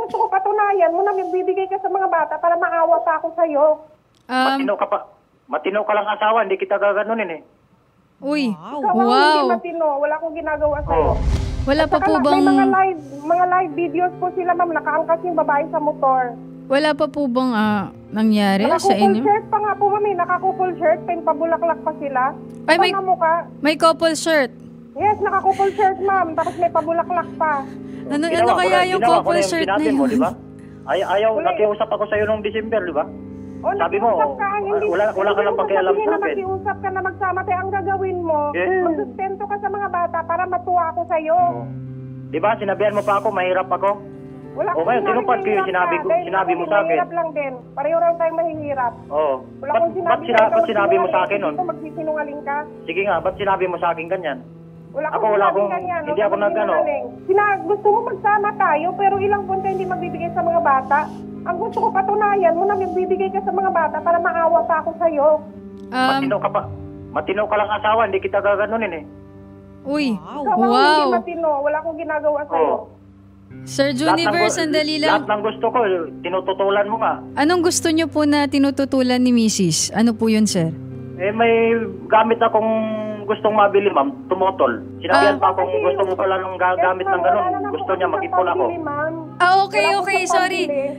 gusto ko patunayan mo na bibigay ka sa mga bata para maawa pa ako sa'yo. Matino ka lang asawa, hindi kita gaganunin eh. Uy, Ikaw ang wow. hindi matino, wala akong ginagawa sa'yo. Wala pa po bang... May mga live videos po sila, ma'am, nakaangkas yung babae sa motor. Wala pa po bang nangyari sa Nakakupol inyo? shirt pa nga po, ma'am, nakakupol shirt, pabulaklak pa sila. Ay, may couple shirt. Yes, nakakupol shirt, ma'am, tapos may pabulaklak pa. Ano kaya yung couple shirt na yun? Mo, di ba? Ayaw, nakiusap ako sa'yo nung December, di ba? Sabi mo, wala ka lang pakialam sa akin. Nakiusap ka na magsama tayo. Ang gagawin mo, magsustento ka sa mga bata para matuwa ako sa'yo. Di ba? Sinabihan mo pa ako, mahirap ako. Wala o ngayon, tinupad ko yung sinabi mo sa akin. Mahirap lang din. Pareho lang tayong mahihirap. Oo. Ba't sinabi mo sa akin nun? Magsisinungaling ka? Sige nga, ba't sinabi mo sa akin ganyan? Wala akong ganyan. Hindi ako nagano. Gusto mo magsama tayo, pero ilang punta hindi magbibigay sa mga bata. Ang gusto ko patunayan mo na bibigay ka sa mga bata para maawa pa ako sa'yo. Matino ka lang asawa, hindi kita gaganunin eh. Uy, Ikaw ang wow. hindi matino, wala akong ginagawa sa'yo. Sir Juniver, sandali lang. Lahat ng gusto ko, tinututulan mo nga. Anong gusto niyo po na tinututulan ni Mrs.? Ano po yun, sir? May gamit akong gustong mabili, ma'am, tumutol. Sinabihan pa akong gusto mo pala ng gamit ng ganun. Gusto niya mag-ipon ako. Okay.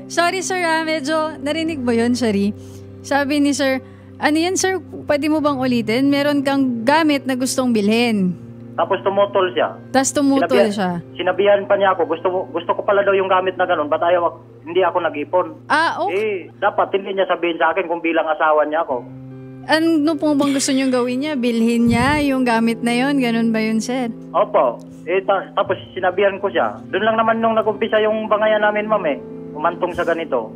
Sorry, sir, medyo narinig ba yun, sorry? Sabi ni sir, ano yan, sir? Pwede mo bang ulitin? Meron kang gamit na gustong bilhin. Tapos tumutol siya. siya. Sinabihan pa niya ako, gusto ko pala daw yung gamit na ganun, ba't hindi ako nag-ipon? Okay. Dapat hindi niya sabihin sa akin kung bilang asawa niya ako. Ano pong bang gusto niyong gawin niya? Bilhin niya yung gamit na yon, ganun ba yun, sir? Opo. Tapos sinabihan ko siya. Doon lang naman nung nag-umpisa yung bangayan namin, ma'am eh. Umantong sa ganito.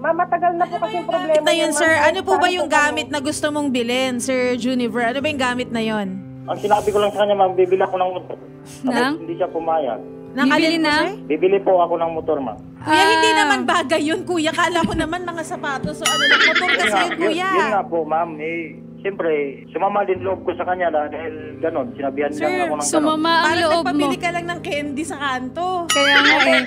Ma'am, matagal na po kasi yung problema. Na yun, sir, ano po ba yung gamit na gusto mong bilhin, Sir Juniver? Ano ba yung gamit na yon? Ang sinabi ko lang sa kanya, ma'am, bibili ako ng motor. Hindi siya pumayag. Bibili na? Bibili po ako ng motor, ma'am. Kuya, hindi naman bagay yun, kuya. Kala ko naman mga sapatos o ano lang. Motor kasi yun, kuya. Yun nga po, ma'am. Siyempre, sumama din loob ko sa kanya dahil gano'n. Sinabihan lang ako ng gano'n. Sumama ang Parang loob mo. nagpabili ka lang ng candy sa kanto. Kaya nga eh.